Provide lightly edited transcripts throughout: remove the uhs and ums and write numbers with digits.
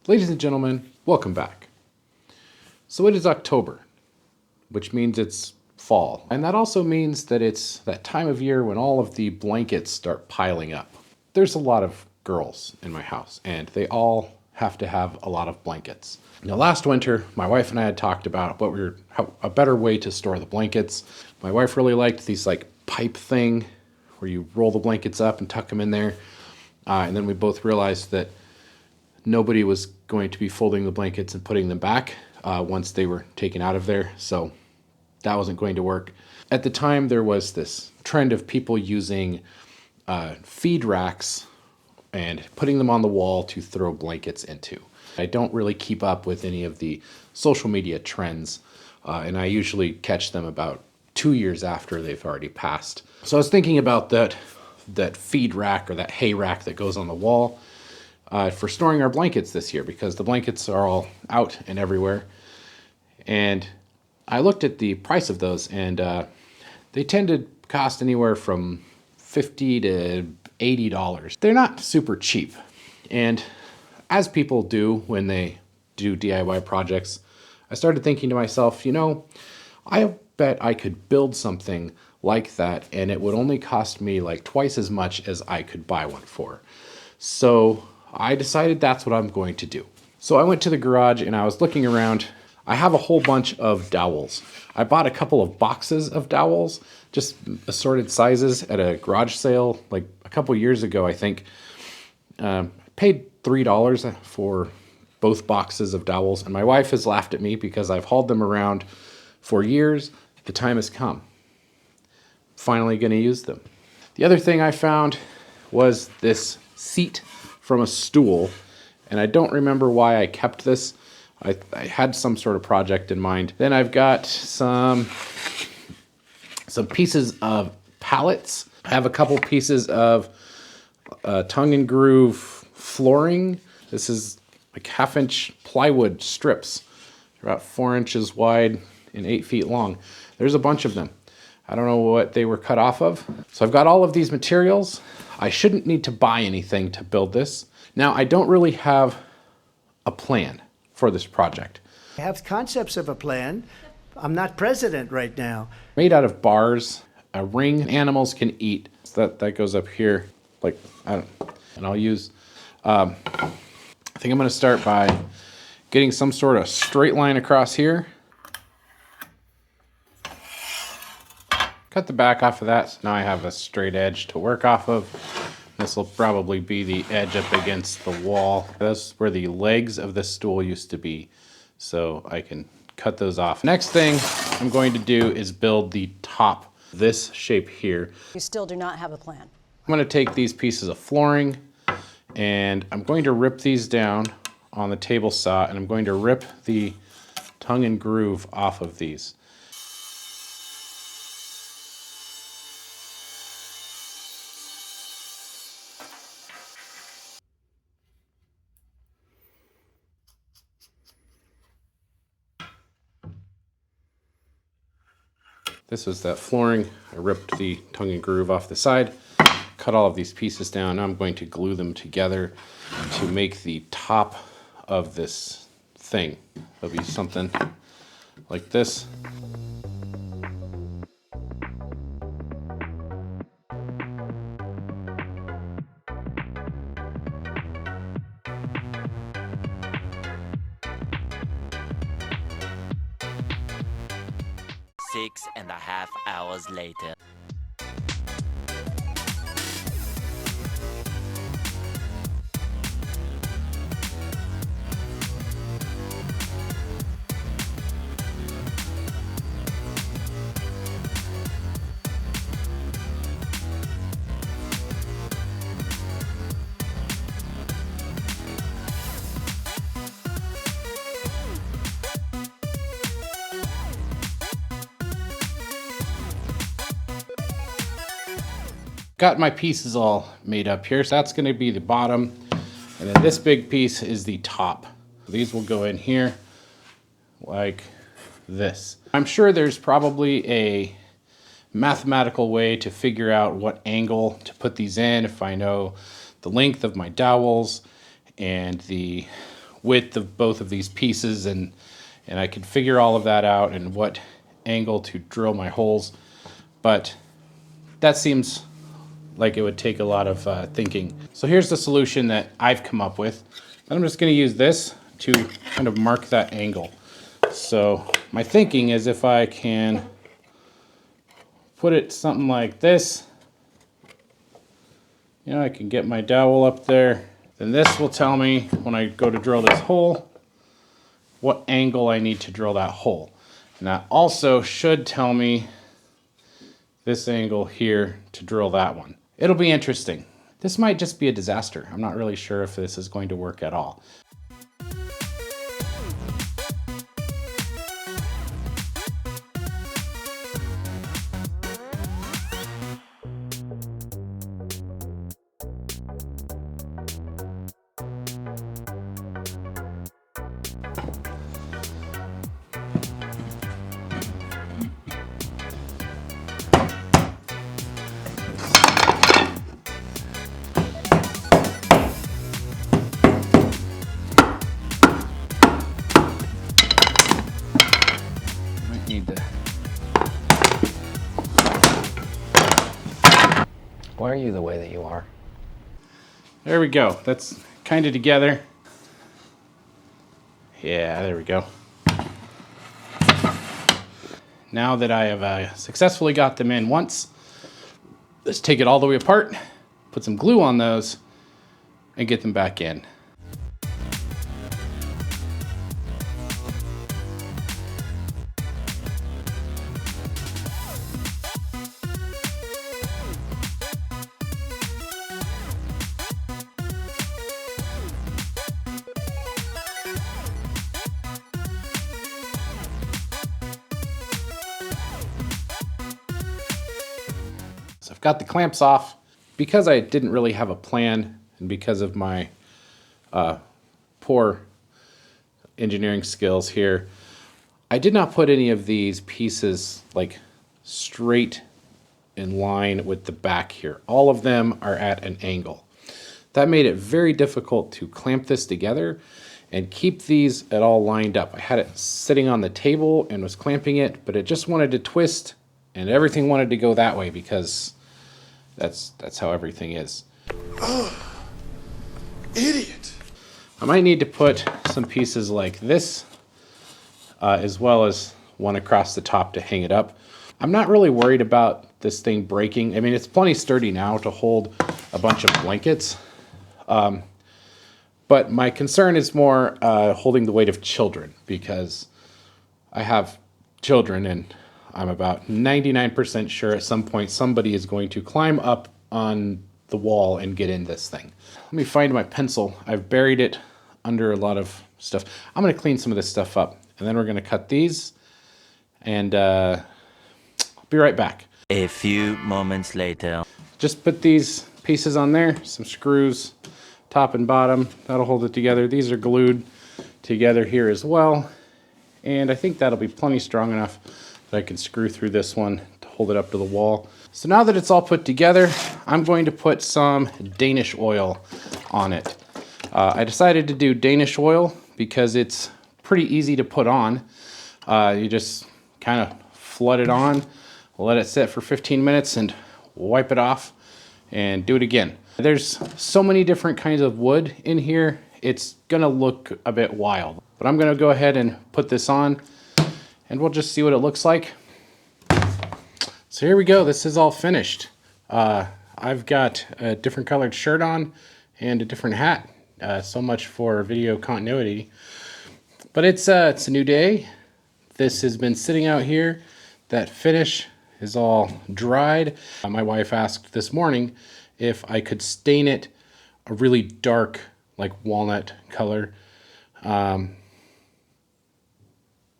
Ladies and gentlemen, welcome back. So it is October, which means it's fall. And that also means that it's that time of year when all of the blankets start piling up. There's a lot of girls in my house, and they all have to have a lot of blankets. Now, last winter, my wife and I had talked about how a better way to store the blankets. My wife really liked these like pipe thing where you roll the blankets up and tuck them in there. And then we both realized that nobody was going to be folding the blankets and putting them back once they were taken out of there. So that wasn't going to work. At the time, there was this trend of people using feed racks and putting them on the wall to throw blankets into. I don't really keep up with any of the social media trends, and I usually catch them about 2 years after they've already passed. So I was thinking about that feed rack or that hay rack that goes on the wall for storing our blankets this year, because the blankets are all out and everywhere. And I looked at the price of those, and they tend to cost anywhere from $50 to $80. They're not super cheap. And as people do when they do DIY projects, I started thinking to myself, I bet I could build something like that and it would only cost me like twice as much as I could buy one for. So I decided that's what I'm going to do. So I went to the garage and I was looking around. I have a whole bunch of dowels. I bought a couple of boxes of dowels, just assorted sizes at a garage sale like a couple years ago, I think. Paid $3 for both boxes of dowels, and my wife has laughed at me because I've hauled them around for years. The time has come. Finally going to use them. The other thing I found was this seat from a stool, and I don't remember why I kept this. I had some sort of project in mind. Then I've got some pieces of pallets. I have a couple pieces of tongue and groove flooring. This is like 1/2-inch plywood strips. They're about 4 inches wide and 8 feet long. There's a bunch of them. I don't know what they were cut off of. So I've got all of these materials. I shouldn't need to buy anything to build this. Now, I don't really have a plan for this project. I have concepts of a plan. I'm not president right now. Made out of bars, a ring animals can eat. So that goes up here. And I'll use, I think I'm gonna start by getting some sort of straight line across here. Cut the back off of that, so now I have a straight edge to work off of. This will probably be the edge up against the wall. That's where the legs of this stool used to be, so I can cut those off. Next thing I'm going to do is build the top, this shape here. You still do not have a plan. I'm going to take these pieces of flooring and I'm going to rip these down on the table saw, and I'm going to rip the tongue and groove off of these. This is that flooring. I ripped the tongue and groove off the side, cut all of these pieces down. Now I'm going to glue them together to make the top of this thing. It'll be something like this. Six and a half hours later. Got my pieces all made up here, so that's going to be the bottom, and then this big piece is the top. These will go in here like this. I'm sure there's probably a mathematical way to figure out what angle to put these in if I know the length of my dowels and the width of both of these pieces, and I can figure all of that out and what angle to drill my holes. But that seems like it would take a lot of thinking. So here's the solution that I've come up with. I'm just going to use this to kind of mark that angle. So my thinking is if I can put it something like this, you know, I can get my dowel up there, then this will tell me when I go to drill this hole what angle I need to drill that hole. And that also should tell me this angle here to drill that one. It'll be interesting. This might just be a disaster. I'm not really sure if this is going to work at all. Why are you the way that you are? There we go. That's kind of together. Yeah, there we go. Now that I have successfully got them in once, let's take it all the way apart, put some glue on those, and get them back in. So I've got the clamps off. Because I didn't really have a plan, and because of my poor engineering skills here, I did not put any of these pieces like straight in line with the back here. All of them are at an angle. That made it very difficult to clamp this together and keep these at all lined up. I had it sitting on the table and was clamping it, but it just wanted to twist and everything wanted to go that way because that's how everything is. Idiot. I might need to put some pieces like this, as well as one across the top to hang it up. I'm not really worried about this thing breaking. I mean, it's plenty sturdy now to hold a bunch of blankets. But my concern is more holding the weight of children, because I have children and I'm about 99% sure at some point somebody is going to climb up on the wall and get in this thing. Let me find my pencil. I've buried it under a lot of stuff. I'm going to clean some of this stuff up, and then we're going to cut these, and I'll be right back. A few moments later. Just put these pieces on there, some screws, top and bottom. That'll hold it together. These are glued together here as well, and I think that'll be plenty strong enough that I can screw through this one to hold it up to the wall. So now that it's all put together, I'm going to put some Danish oil on it. I decided to do Danish oil because it's pretty easy to put on. You just kind of flood it on, let it sit for 15 minutes and wipe it off and do it again. There's so many different kinds of wood in here, it's gonna look a bit wild. But I'm gonna go ahead and put this on and we'll just see what it looks like. So here we go, this is all finished. I've got a different colored shirt on and a different hat. So much for video continuity. But it's a new day. This has been sitting out here. That finish is all dried. My wife asked this morning if I could stain it a really dark, like walnut color. And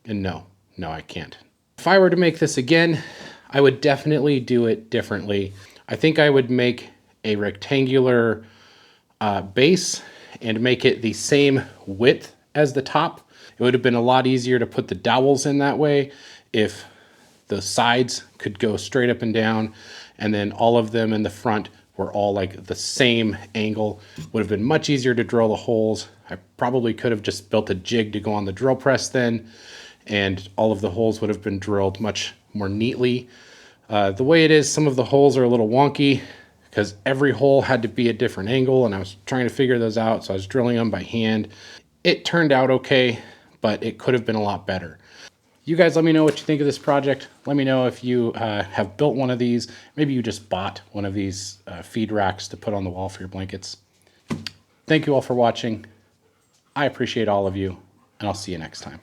no, I can't. If I were to make this again, I would definitely do it differently. I think I would make a rectangular base and make it the same width as the top. It would have been a lot easier to put the dowels in that way if the sides could go straight up and down, and then all of them in the front were all like the same angle. Would have been much easier to drill the holes. I probably could have just built a jig to go on the drill press then, and all of the holes would have been drilled much more neatly. The way it is, some of the holes are a little wonky because every hole had to be a different angle, and I was trying to figure those out, so I was drilling them by hand. It turned out okay, but it could have been a lot better. You guys let me know what you think of this project. Let me know if you have built one of these. Maybe you just bought one of these feed racks to put on the wall for your blankets. Thank you all for watching. I appreciate all of you, and I'll see you next time.